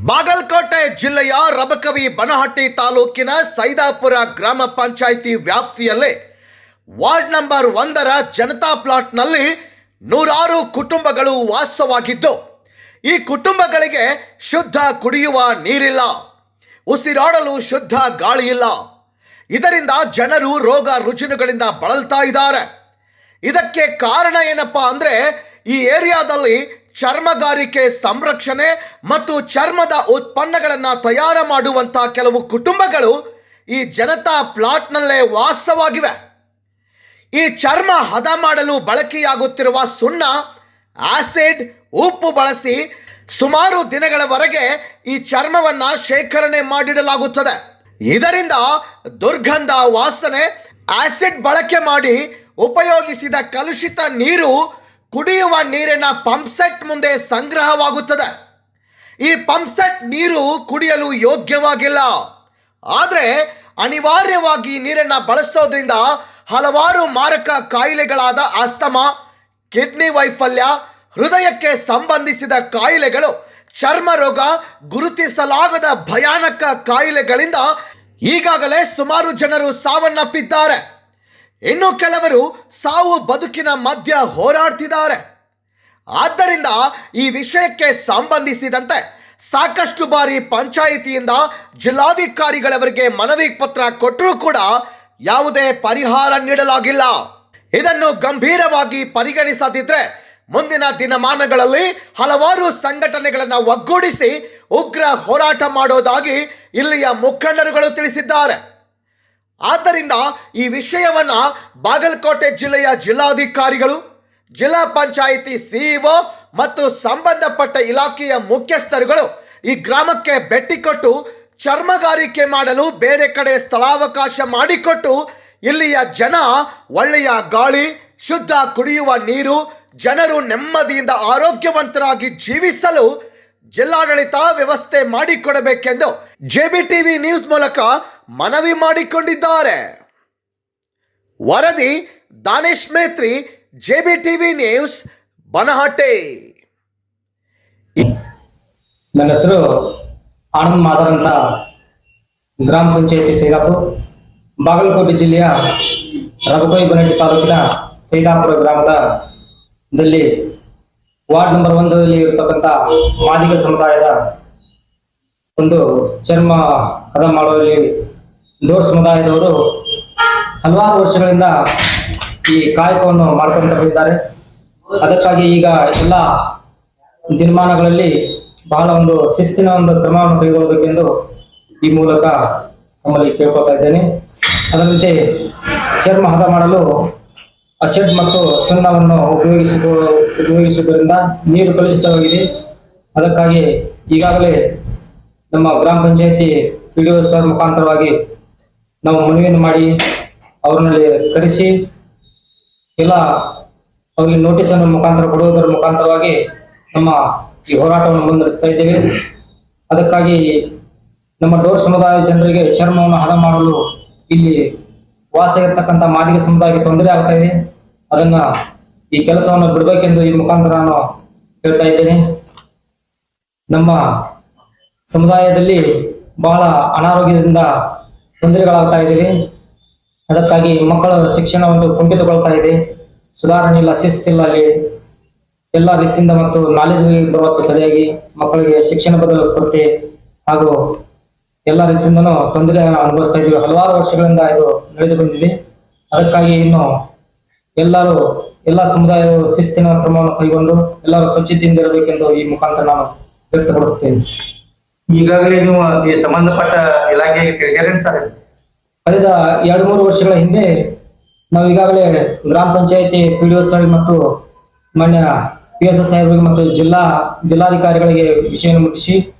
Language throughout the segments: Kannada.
ಬಾಗಲಕೋಟೆ ಜಿಲ್ಲೆಯ ರಬಕವಿ ಬನಹಟ್ಟಿ ತಾಲೂಕಿನ ಸೈದಾಪುರ ಗ್ರಾಮ ಪಂಚಾಯಿತಿ ವ್ಯಾಪ್ತಿಯಲ್ಲಿ ವಾರ್ಡ್ ನಂಬರ್ 1ರ ಜನತಾ ಪ್ಲಾಟ್ನಲ್ಲಿ ನೂರಾರು ಕುಟುಂಬಗಳು ವಾಸವಾಗಿದ್ದು, ಈ ಕುಟುಂಬಗಳಿಗೆ ಶುದ್ಧ ಕುಡಿಯುವ ನೀರಿಲ್ಲ, ಉಸಿರಾಡಲು ಶುದ್ಧ ಗಾಳಿ ಇಲ್ಲ. ಇದರಿಂದ ಜನರು ರೋಗ ರುಜಿನಗಳಿಂದ ಬಳಲ್ತಾ ಇದ್ದಾರೆ. ಇದಕ್ಕೆ ಕಾರಣ ಏನಪ್ಪಾ ಅಂದರೆ, ಈ ಏರಿಯಾದಲ್ಲಿ ಚರ್ಮಗಾರಿಕೆ ಸಂರಕ್ಷಣೆ ಮತ್ತು ಚರ್ಮದ ಉತ್ಪನ್ನಗಳನ್ನು ತಯಾರು ಮಾಡುವಂತಹ ಕೆಲವು ಕುಟುಂಬಗಳು ಈ ಜನತಾ ಪ್ಲಾಟ್ನಲ್ಲೇ ವಾಸವಾಗಿವೆ. ಈ ಚರ್ಮ ಹದ ಮಾಡಲು ಬಳಕೆಯಾಗುತ್ತಿರುವ ಸುಣ್ಣ, ಆಸಿಡ್, ಉಪ್ಪು ಬಳಸಿ ಸುಮಾರು ದಿನಗಳವರೆಗೆ ಈ ಚರ್ಮವನ್ನು ಶೇಖರಣೆ ಮಾಡಿಡಲಾಗುತ್ತದೆ. ಇದರಿಂದ ದುರ್ಗಂಧ ವಾಸನೆ, ಆಸಿಡ್ ಬಳಕೆ ಮಾಡಿ ಉಪಯೋಗಿಸಿದ ಕಲುಷಿತ ನೀರು ಕುಡಿಯುವ ನೀರಿನ ಪಂಪ್ಸೆಟ್ ಮುಂದೆ ಸಂಗ್ರಹವಾಗುತ್ತದೆ. ಈ ಪಂಪ್ಸೆಟ್ ನೀರು ಕುಡಿಯಲು ಯೋಗ್ಯವಾಗಿಲ್ಲ. ಆದರೆ ಅನಿವಾರ್ಯವಾಗಿ ನೀರನ್ನು ಬಳಸೋದ್ರಿಂದ ಹಲವಾರು ಮಾರಕ ಕಾಯಿಲೆಗಳಾದ ಅಸ್ತಮಾ, ಕಿಡ್ನಿ ವೈಫಲ್ಯ, ಹೃದಯಕ್ಕೆ ಸಂಬಂಧಿಸಿದ ಕಾಯಿಲೆಗಳು, ಚರ್ಮ ರೋಗ, ಗುರುತಿಸಲಾಗದ ಭಯಾನಕ ಕಾಯಿಲೆಗಳಿಂದ ಈಗಾಗಲೇ ಸುಮಾರು ಜನರು ಸಾವನ್ನಪ್ಪಿದ್ದಾರೆ. ಇನ್ನು ಕೆಲವರು ಸಾವು ಬದುಕಿನ ಮಧ್ಯ ಹೋರಾಡ್ತಿದ್ದಾರೆ. ಆದ್ದರಿಂದ ಈ ವಿಷಯಕ್ಕೆ ಸಂಬಂಧಿಸಿದಂತೆ ಸಾಕಷ್ಟು ಬಾರಿ ಪಂಚಾಯಿತಿಯಿಂದ ಜಿಲ್ಲಾಧಿಕಾರಿಗಳವರಿಗೆ ಮನವಿ ಪತ್ರ ಕೊಟ್ಟರೂ ಕೂಡ ಯಾವುದೇ ಪರಿಹಾರ ನೀಡಲಾಗಿಲ್ಲ. ಇದನ್ನು ಗಂಭೀರವಾಗಿ ಪರಿಗಣಿಸದಿದ್ದರೆ ಮುಂದಿನ ದಿನಮಾನಗಳಲ್ಲಿ ಹಲವಾರು ಸಂಘಟನೆಗಳನ್ನು ಒಗ್ಗೂಡಿಸಿ ಉಗ್ರ ಹೋರಾಟ ಮಾಡೋದಾಗಿ ಇಲ್ಲಿಯ ಮುಖಂಡರುಗಳು ತಿಳಿಸಿದ್ದಾರೆ. ಆದ್ದರಿಂದ ಈ ವಿಷಯವನ್ನು ಬಾಗಲಕೋಟೆ ಜಿಲ್ಲೆಯ ಜಿಲ್ಲಾಧಿಕಾರಿಗಳು, ಜಿಲ್ಲಾ ಪಂಚಾಯಿತಿ ಸಿಇಒ ಮತ್ತು ಸಂಬಂಧಪಟ್ಟ ಇಲಾಖೆಯ ಮುಖ್ಯಸ್ಥರುಗಳು ಈ ಗ್ರಾಮಕ್ಕೆ ಭೇಟಿ ಕೊಟ್ಟು ಚರ್ಮಗಾರಿಕೆ ಮಾಡಲು ಬೇರೆ ಕಡೆ ಸ್ಥಳಾವಕಾಶ ಮಾಡಿಕೊಟ್ಟು ಇಲ್ಲಿಯ ಜನ ಒಳ್ಳೆಯ ಗಾಳಿ, ಶುದ್ಧ ಕುಡಿಯುವ ನೀರು, ಜನರು ನೆಮ್ಮದಿಯಿಂದ ಆರೋಗ್ಯವಂತರಾಗಿ ಜೀವಿಸಲು ಜಿಲ್ಲಾಡಳಿತ ವ್ಯವಸ್ಥೆ ಮಾಡಿಕೊಡಬೇಕೆಂದು ಜೆಬಿಟಿವಿ ನ್ಯೂಸ್ ಮೂಲಕ ಮನವಿ ಮಾಡಿಕೊಂಡಿದ್ದಾರೆ. ವರದಿ ದಾನೇಶ್ ಮೇತ್ರಿ, ಜೆಬಿಟಿವಿ ನ್ಯೂಸ್, ಬನಹಟ್ಟಿ. ನನ್ನ ಹೆಸರು ಆನಂದ್ ಮಾದರ್ ಅಂತ, ಗ್ರಾಮ ಪಂಚಾಯತಿ ಸೈದಾಪುರ, ಬಾಗಲಕೋಟೆ ಜಿಲ್ಲೆಯ ರಬಕವಿ ಬನಹಟ್ಟಿ ತಾಲೂಕಿನ ಸೈದಾಪುರ ಗ್ರಾಮದಲ್ಲಿ ವಾರ್ಡ್ ನಂಬರ್ 1ರಲ್ಲಿ ಇರತಕ್ಕಂಥ ಮಾದಿಗ ಸಮುದಾಯದ ಒಂದು ಚರ್ಮ ಹದ ಮಾಡುವಲ್ಲಿ ಡೋರ್ ಸಮುದಾಯದವರು ಹಲವಾರು ವರ್ಷಗಳಿಂದ ಈ ಕಾಯಕವನ್ನು ಮಾಡ್ಕೊಂತ ಬಂದಿದ್ದಾರೆ. ಅದಕ್ಕಾಗಿ ಈಗ ಎಲ್ಲ ದಿನಮಾನಗಳಲ್ಲಿ ಬಹಳ ಒಂದು ಶಿಸ್ತಿನ ಒಂದು ಕ್ರಮವನ್ನು ಕೈಗೊಳ್ಳಬೇಕೆಂದು ಈ ಮೂಲಕ ತಮ್ಮಲ್ಲಿ ಕೇಳ್ಕೊತಾ ಇದ್ದೇನೆ. ಅದರಂತೆ ಚರ್ಮ ಹದ ಮಾಡಲು ಅಸಿಡ್ ಮತ್ತು ಸುಣ್ಣವನ್ನು ಉಪಯೋಗಿಸುವುದರಿಂದ ನೀರು ಕಲುಷಿತವಾಗಿದೆ. ಅದಕ್ಕಾಗಿ ಈಗಾಗಲೇ ನಮ್ಮ ಗ್ರಾಮ ಪಂಚಾಯತಿ PDO ಸರ್ ಮುಖಾಂತರವಾಗಿ ನಾವು ಮನವಿಯನ್ನು ಮಾಡಿ ಅವರಲ್ಲಿ ಕರೆಸಿ ಎಲ್ಲ ಅವರಿಗೆ ನೋಟಿಸನ್ನು ಮುಖಾಂತರ ಕೊಡುವುದರ ಮುಖಾಂತರವಾಗಿ ನಮ್ಮ ಈ ಹೋರಾಟವನ್ನು ಮುಂದುವರಿಸ್ತಾ ಇದ್ದೇವೆ. ಅದಕ್ಕಾಗಿ ನಮ್ಮ ಡೋರ್ ಸಮುದಾಯ ಜನರಿಗೆ ಚರ್ಮವನ್ನು ಹದ ಮಾಡಲು ಇಲ್ಲಿ ವಾಸ ಇರತಕ್ಕಂಥ ಮಾದಿಗ ಸಮುದಾಯಕ್ಕೆ ತೊಂದರೆ ಆಗ್ತಾ ಇದೆ. ಅದನ್ನ ಈ ಕೆಲಸವನ್ನು ಬಿಡಬೇಕೆಂದು ಈ ಮುಖಾಂತರ ನಾನು ಹೇಳ್ತಾ ಇದ್ದೇನೆ. ನಮ್ಮ ಸಮುದಾಯದಲ್ಲಿ ಬಹಳ ಅನಾರೋಗ್ಯದಿಂದ ತೊಂದರೆಗಳಾಗ್ತಾ ಇದ್ದೇವೆ. ಅದಕ್ಕಾಗಿ ಮಕ್ಕಳ ಶಿಕ್ಷಣವನ್ನು ಕುಂಠಿತಗೊಳ್ತಾ ಇದೆ, ಸುಧಾರಣೆ ಇಲ್ಲ, ಶಿಸ್ತಿಲ್ಲ, ಅಲ್ಲಿ ಎಲ್ಲ ರೀತಿಯಿಂದ ಮತ್ತು ನಾಲೆಜ್ ಬರುವಂತ ಸರಿಯಾಗಿ ಮಕ್ಕಳಿಗೆ ಶಿಕ್ಷಣ ಕೊರತೆ ಹಾಗೂ ಎಲ್ಲ ರೀತಿಯಿಂದನೂ ತೊಂದರೆ ಅನುಭವಿಸ್ತಾ ಇದ್ದೀವಿ. ಹಲವಾರು ವರ್ಷಗಳಿಂದ ಇದು ನಡೆದು ಬಂದಿದೆ. ಅದಕ್ಕಾಗಿ ಇನ್ನು ಎಲ್ಲ ಸಮುದಾಯವು ಶಿಸ್ತಿನ ಕ್ರಮವನ್ನು ಕೈಗೊಂಡು ಎಲ್ಲರೂ ಸ್ವಚ್ಛತೆಯಿಂದ ಇರಬೇಕೆಂದು ಈ ಮುಖಾಂತರ ನಾನು ವ್ಯಕ್ತಪಡಿಸುತ್ತೇನೆ. ಈಗಾಗಲೇ ನೀವು ಈ ಸಂಬಂಧಪಟ್ಟ ಇಲಾಖೆಗೆ ತಿಳಿಸಿರಂತಾರೆ. ಕಳೆದ 2-3 ವರ್ಷಗಳ ಹಿಂದೆ ನಾವು ಈಗಾಗಲೇ ಗ್ರಾಮ ಪಂಚಾಯತಿ PDO ಸರ್ ಮತ್ತು ಮಾನ್ಯ PSS ಸಾಹೇಬರಿಗೆ ಮತ್ತು ಜಿಲ್ಲಾಧಿಕಾರಿಗಳಿಗೆ ವಿಷಯವನ್ನು ಮುಟ್ಟಿಸಿ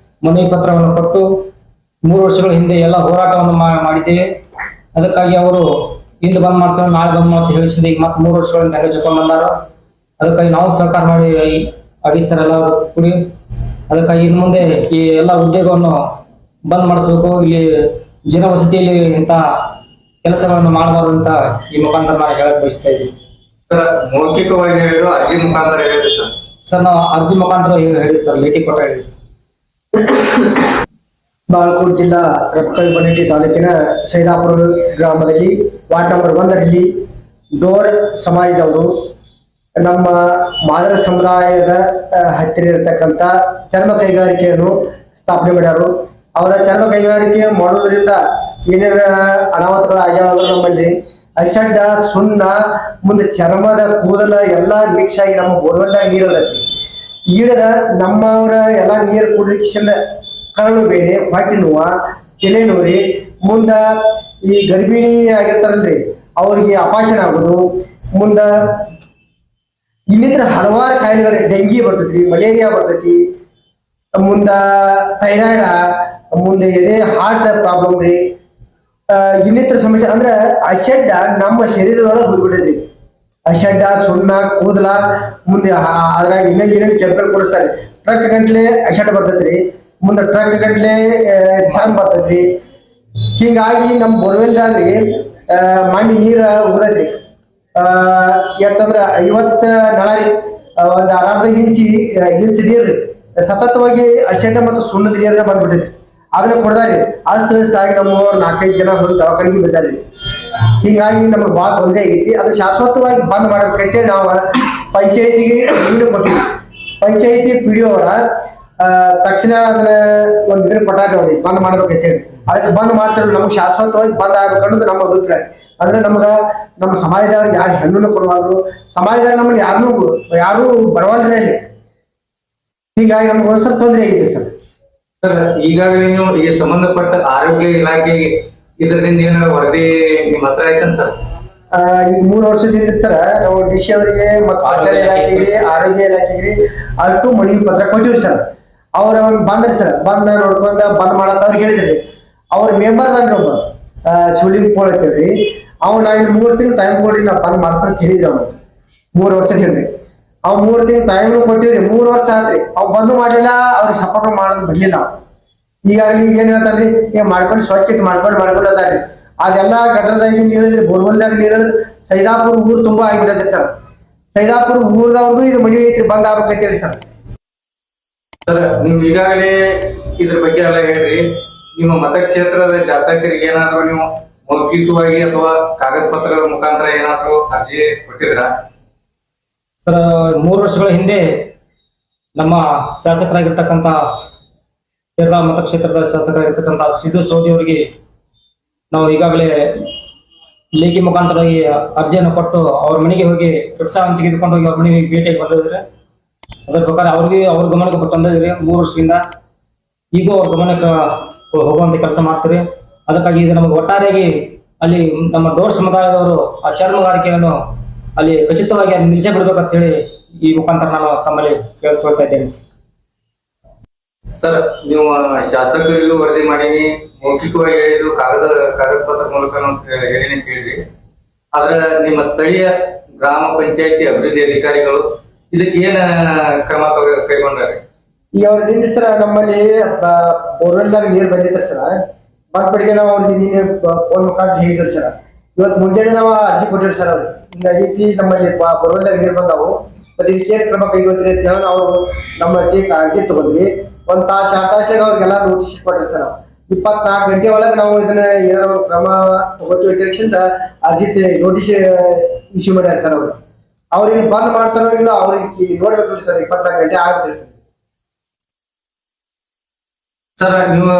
ಮನವಿ ಪತ್ರವನ್ನು ಕೊಟ್ಟು 3 ವರ್ಷಗಳ ಹಿಂದೆ ಎಲ್ಲ ಹೋರಾಟವನ್ನು ಮಾಡಿದ್ದೇವೆ. ಅದಕ್ಕಾಗಿ ಅವರು ಇಂದು ಬಂದ್ ಮಾಡ್ತಾರೆ, ನಾಳೆ ಬಂದ್ ಮಾಡ್ತಾರೆ ಹೇಳಿಸಿದ ಈಗ ಮತ್ತೆ 3 ವರ್ಷಗಳಿಂದ ನೆಗೆಜಿಕೊಂಡು ಬಂದಾರ. ಅದಕ್ಕಾಗಿ ನಾವು ಸಹಕಾರ ಮಾಡಿ ಅಡಿಸರ್ ಎಲ್ಲ ಕೂಡಿ ಅದಕ್ಕಾಗಿ ಇನ್ನು ಮುಂದೆ ಈ ಎಲ್ಲ ಉದ್ಯೋಗವನ್ನು ಬಂದ್ ಮಾಡಿಸ್ಬೇಕು, ಇಲ್ಲಿ ಜನವಸತಿಯಲ್ಲಿ ಇಂಥ ಕೆಲಸಗಳನ್ನು ಮಾಡಬಾರ್ದು ಅಂತ ಈ ಮುಖಾಂತರ ನಾನು ಹೇಳಕ್ ಬಯಸ್ತಾ ಇದ್ದೀವಿ. ಸರ್, ಮೌಖಿಕವಾಗಿ ಹೇಳಿದ್ರು, ಅರ್ಜಿ ಮುಖಾಂತರ ಹೇಳಿದ್ರು ಸರ್? ಸರ್, ನಾವು ಅರ್ಜಿ ಮುಖಾಂತರ ಹೇಳಿ ಸರ್, ಲೇಖಿ ಕೊಟ್ಟ ಹೇಳಿ. ಬಾಗಲಕೋಟೆ ಜಿಲ್ಲಾ ರಬಕವಿ ಬನಹಟ್ಟಿ ತಾಲೂಕಿನ ಸೈದಾಪುರ ಗ್ರಾಮದಲ್ಲಿ ವಾರ್ಡ್ ನಂಬರ್ 1ರಲ್ಲಿ ಡೋರ್ ಸಮಾಜದವರು ನಮ್ಮ ಮಾದರ ಸಮುದಾಯದ ಹತ್ತಿರ ಇರತಕ್ಕಂಥ ಚರ್ಮ ಕೈಗಾರಿಕೆಯನ್ನು ಸ್ಥಾಪನೆ ಮಾಡ್ಯಾರು. ಅವರ ಚರ್ಮ ಕೈಗಾರಿಕೆ ಮಾಡೋದ್ರಿಂದ ಏನೇನ ಅನಾಹುತಗಳು ಆಗ್ಯಾವ ನಮ್ಮಲ್ಲಿ ಅಸಡ್ಡ ಸುಣ್ಣ ಮುಂದೆ ಚರ್ಮದ ಕೂದಲ ಎಲ್ಲ ಮಿಕ್ಸ್ ಆಗಿ ನಮ್ಮ ಬೋರ್ವೆಲ್ದಾಗ ನೀರದೈತಿ. ಈಡದ ನಮ್ಮವರ ಎಲ್ಲ ನೀರು ಕುಡಿಲಿಕ್ಕೆ ಕರಳು ಬೇರೆ, ಹೊಟ್ಟೆ ನೋವ, ತಲೆ ನೋರಿ, ಮುಂದ ಈ ಗರ್ಭಿಣಿ ಆಗಿರ್ತಾರಲ್ರಿ ಅವ್ರಿಗೆ ಅಪಾಶನ ಆಗೋದು, ಮುಂದ ಇನ್ನಿತರ ಹಲವಾರು ಕಾಯಿಲೆಗಳು, ಡೆಂಗಿ ಬರ್ತೈತಿ, ಮಲೇರಿಯಾ ಬರ್ತೈತಿ, ಮುಂದ ಥೈರಾಯ್ಡ, ಮುಂದೆ ಎದೆ ಹಾರ್ಟ್ ಪ್ರಾಬ್ಲಮ್ ರೀ, ಇನ್ನಿತರ ಸಮಸ್ಯೆ ಅಂದ್ರೆ ಅಷಡ್ಡ ನಮ್ಮ ಶರೀರದೊಳಗೆ ಹೋಗ್ಬಿಟ್ಟೈತಿ. ಅಷಡ್ಡ ಸುಣ್ಣ ಕೂದಲ ಮುಂದೆ ಅದ್ರಾಗ ಏನೇನು ಕೆಮಿಕಲ್ ಕೊಡಿಸ್ತಾರೆ. ಟ್ರಕ್ ಗಂಟ್ಲೆ ಅಷಡ್ಡ ಬರ್ತೈತ್ರಿ, ಮುಂದೆ ಟ್ರಕ್ ಗಂಟ್ಲೆ ಚರ್ಮ ಬರ್ತೈತ್ರಿ. ಹೀಗಾಗಿ ನಮ್ಮ ಬೋರ್ವೆಲ್ದಾಗ್ರಿ ಮಣ್ಣಿ ನೀರ ಉದೈತ್ರಿ. ಯಾಕಂದ್ರ 50 ನಳ ರೀ, ಒಂದು ಅರ್ಧ ಇಂಚ್ ನೀರ್ರಿ ಸತತವಾಗಿ ಅಷಡ್ಡ ಮತ್ತು ಸುಣ್ಣದ ನೀರನ್ನ ಬಂದ್ಬಿಟ್ಟೈತಿ. ಅದನ್ನ ಕೊಡ್ದಾರಿ ಅಸ್ತ ವ್ಯಸ್ತ ಆಗಿ ನಮ್ಮ 4-5 ಜನ ಹೋಗಿ ದವಾಖಾನಿಗೆ ಬಿದ್ದಾರಿ. ಹೀಗಾಗಿ ನಮ್ಗೆ ಭಾಳ ತೊಂದರೆ ಆಗೈತಿ. ಅದು ಶಾಶ್ವತವಾಗಿ ಬಂದ್ ಮಾಡ್ಬೇಕೈತೆ ನಾವು ಪಂಚಾಯತಿಗೆ ನೀರು ಕೊಟ್ಟಿವಿ. ಪಂಚಾಯತಿ PDO ಅವರ ತಕ್ಷಣ ಅದನ್ನ ಒಂದ್ ಇದ್ರ ಕೊಟ್ಟಾರಿ ಬಂದ್ ಮಾಡ್ಬೇಕೈತೆ. ಅದಕ್ಕೆ ಬಂದ್ ಮಾಡ್ತಾರೆ ನಮ್ಗೆ ಶಾಶ್ವತವಾಗಿ ಬಂದ್ ಆಗ್ಬೇಕನ್ನೋದು ನಮ್ಮ ಅಭಿಪ್ರಾಯ. ಅಂದ್ರೆ ನಮ್ಮ ಸಮಾಜದಾಗ ಯಾರು ಹೆಣ್ಣನ್ನು ಕೊಡಬಾರ್ದು, ಸಮಾಜದಾಗ ನಮ್ಮಲ್ಲಿ ಯಾರು ಬರವಲ್ರಿ ಅಲ್ಲಿ. ಹೀಗಾಗಿ ನಮ್ಗೆ ಒಂದ್ ಸ್ವಲ್ಪ ತೊಂದರೆ ಆಗೈತೆ ಸರ್. ಸರ್, ಈಗಾಗಲೇ ನೀವು ಈ ಸಂಬಂಧಪಟ್ಟ ಆರೋಗ್ಯ ಇಲಾಖೆಗೆ ಇದರಿಂದ ಏನಾರ ವರದಿ ನಿಮ್ಮ ಹತ್ರ ಆಯ್ತಂತ ಸರ್? ಈಗ 3 ವರ್ಷದಿಂದ ಸರ್ ನಾವು DC ಅವರಿಗೆ ಮತ್ತು ಆಚಾರ್ಯ ಇಲಾಖೆಗೆ, ಆರೋಗ್ಯ ಇಲಾಖೆಗೆ ಅಷ್ಟು ಮನವಿ ಪತ್ರ ಕೊಟ್ಟಿವ್ರಿ ಸರ್. ಅವ್ರ ಬಂದ್ರಿ ಸರ್, ಬಂದ್ ನೋಡ್ಕೊಂಡ ಬಂದ್ ಮಾಡಂತ ಅವ್ರಿಗೆ ಹೇಳಿದ್ರಿ. ಅವ್ರ ಮೆಂಬರ್ ಅನ್ರಿ ಒಬ್ಬ ಶಿವಲಿಂಗ್ ಪೋಲ್ ಅಂತೇಳಿ, ನಾ ಇಲ್ಲಿ 3 ತಿಂಗಳು ಟೈಮ್ ಕೊಡಿ ನಾ ಬಂದ್ ಮಾಡ್ತಾ ಅಂತ ಹೇಳಿದ್ರಿ. ಅವ್ನು 3 ವರ್ಷ ಹೇಳ್ರಿ. 3 ತಿಂಗಳು ಟೈಮ್ ಕೊಟ್ಟಿವ್ರಿ. 3 ವರ್ಷ ಆತ್ರಿ, ಬಂದು ಮಾಡ್ಲಿಲ್ಲ. ಅವ್ರಿಗೆ ಸಪೋರ್ಟ್ ಮಾಡೋದು ಬಿಡ್ಲಿಲ್ಲ. ಈಗಾಗಲೇ ಏನ್ ಹೇಳ್ತಾರ್ರಿ, ಮಾಡ್ಕೊಂಡು ಸ್ವಚ್ಛತೆ ಮಾಡ್ಕೊಂಡು ಅದಾರಿ. ಅದೆಲ್ಲ ಗಟ್ಟರದಾಗಿ ನೀರಿದ್ರಿ, ಬೋರ್ವೆಲ್ದಾಗ ನೀರು ಸೈದಾಪುರ ಊರು ತುಂಬಾ ಆಗಿಬಿಟ್ಟೈತೆ ಸರ್. ಸೈದಾಪುರ ಊರದವ್ರದ್ದು ಇದು ಮದುವೆ ಐತ್ರಿ, ಬಂದ್ ಆಗ್ಬೇಕೈತಿ ಸರ್. ಸರ್, ನೀವು ಈಗಾಗಲೇ ಇದ್ರ ಬಗ್ಗೆ ಎಲ್ಲ ಹೇಳ್ರಿ. ನಿಮ್ಮ ಮತಕ್ಷೇತ್ರದ ಶಾಸಕರಿಗೆ ಏನಾದ್ರು ನೀವು ಮೌಖಿಕವಾಗಿ ಅಥವಾ ಕಾಗದ ಪತ್ರದ ಮುಖಾಂತರ ಏನಾದ್ರು ಅರ್ಜಿ ಕೊಟ್ಟಿದ್ರ? ಸರ್, 3 ವರ್ಷಗಳ ಹಿಂದೆ ನಮ್ಮ ಶಾಸಕರಾಗಿರ್ತಕ್ಕಂಥ ಕೇರಳ ಮತಕ್ಷೇತ್ರದ ಶಾಸಕರಾಗಿರ್ತಕ್ಕಂಥ ಸಿದ್ದು ಸೌದಿ ಅವರಿಗೆ ನಾವು ಈಗಾಗಲೇ ಲೇಖಿ ಮುಖಾಂತರವಾಗಿ ಅರ್ಜಿಯನ್ನು ಕೊಟ್ಟು ಅವ್ರ ಮನೆಗೆ ಹೋಗಿ ರಿಕ್ಷಾವನ್ನು ತೆಗೆದುಕೊಂಡು ಹೋಗಿ ಅವ್ರ ಮನೆಗೆ ಭೇಟಿಯಾಗಿ ಬಂದಿದ್ರೆ ಅದರ ಪ್ರಕಾರ ಅವ್ರ ಗಮನಕ್ಕೆ ತಂದಿದ್ರಿ 3 ವರ್ಷದಿಂದ. ಈಗೂ ಅವ್ರ ಗಮನಕ್ಕೆ ಹೋಗುವಂತ ಕೆಲಸ ಮಾಡ್ತೀರಿ. ಅದಕ್ಕಾಗಿ ಇದು ನಮಗೆ ಒಟ್ಟಾರೆಯಾಗಿ ಅಲ್ಲಿ ನಮ್ಮ ಡೋರ್ ಸಮುದಾಯದವರು ಆ ಚರ್ಮಗಾರಿಕೆಯನ್ನು ಅಲ್ಲಿ ಖಚಿತವಾಗಿ ಅದು ನಿಲ್ಲಿಸೇ ಬಿಡ್ಬೇಕಂತ ಹೇಳಿ ಈ ಮುಖಾಂತರ ನಾನು ತಮ್ಮಲ್ಲಿ ಕೇಳ್ಕೊಳ್ತಾ ಇದ್ದೇನೆ. ಸರ್, ನೀವು ಶಾಸಕರಿಗೂ ವರದಿ ಮಾಡಿ ಮೌಖಿಕವಾಗಿ ಹೇಳಿದ್ರು, ಕಾಗದ ಪತ್ರ ಮೂಲಕ ಹೇಳಿನೇ ಕೇಳಿದ್ರಿ. ಆದ್ರೆ ನಿಮ್ಮ ಸ್ಥಳೀಯ ಗ್ರಾಮ ಪಂಚಾಯತಿ ಅಭಿವೃದ್ಧಿ ಅಧಿಕಾರಿಗಳು ಇದಕ್ಕೆ ಏನ ಕ್ರಮ ಕೈಗೊಂಡ್ರಿ? ಈಗ ಅವ್ರ ನಿನ್ನೆ ಸರ ನಮ್ಮಲ್ಲಿ ಬೋರ್ವೆಲ್ದಾಗ ನೀರು ಬಂದಿತ್ತು ಸರ್. ಬಂದ್ಬಿಟ್ಟಿಗೆ ನಾವು ಅವ್ರಿಗೆ ನೀನು ಫೋನ್ ಮುಖಾಂತರ ಹೇಳಿದ್ರು ಸರ್. ಇವತ್ತು ಮುಂಜಾನೆ ನಾವು ಅರ್ಜಿ ಕೊಟ್ಟಿರಿ ಸರ್. ಅವ್ರಿಗೆ ಹಿಂಗಾಗಿ ನಮ್ಮಲ್ಲಿ ಬೋರ್ವೆಲ್ದಾಗ ನೀರು ಬಂದಾವು, ಮತ್ತೆ ಇದಕ್ಕೇನು ಕ್ರಮ ಕೈಗೊಳ್ತೀರಿ ಅಂತ ಹೇಳಿ ನಾವು ನಮ್ಮ ಅರ್ಜಿ ತಗೊಂಡ್ವಿ. 1 ತಾಸು 2 ತಾಸ್ನಾಗ ಅವ್ರಿಗೆಲ್ಲ ನೋಟಿಸ್ ಕೊಟ್ರಿ ಸರ್. 24 ಗಂಟೆ ಒಳಗೆ ನಾವು ಇದನ್ನ ಏನಾದ್ರು ಕ್ರಮ ತಗೋತೀವಿ ಅಂತ ಅರ್ಜಿ ನೋಟಿಸ್ ಇಶ್ಯೂ ಮಾಡ್ಯಾರ ಸರ್. ಅವ್ರಿಗೆ ಬಂದ್ ಮಾಡ್ತಾರೋ ಇಲ್ಲ ಅವ್ರಿಗೆ ನೋಡ್ಬೇಕು ಸರ್. 24 ಗಂಟೆ ಆಗ್ಬಿಟ್ರಿ ಸರ್. ಸರ್, ನೀವು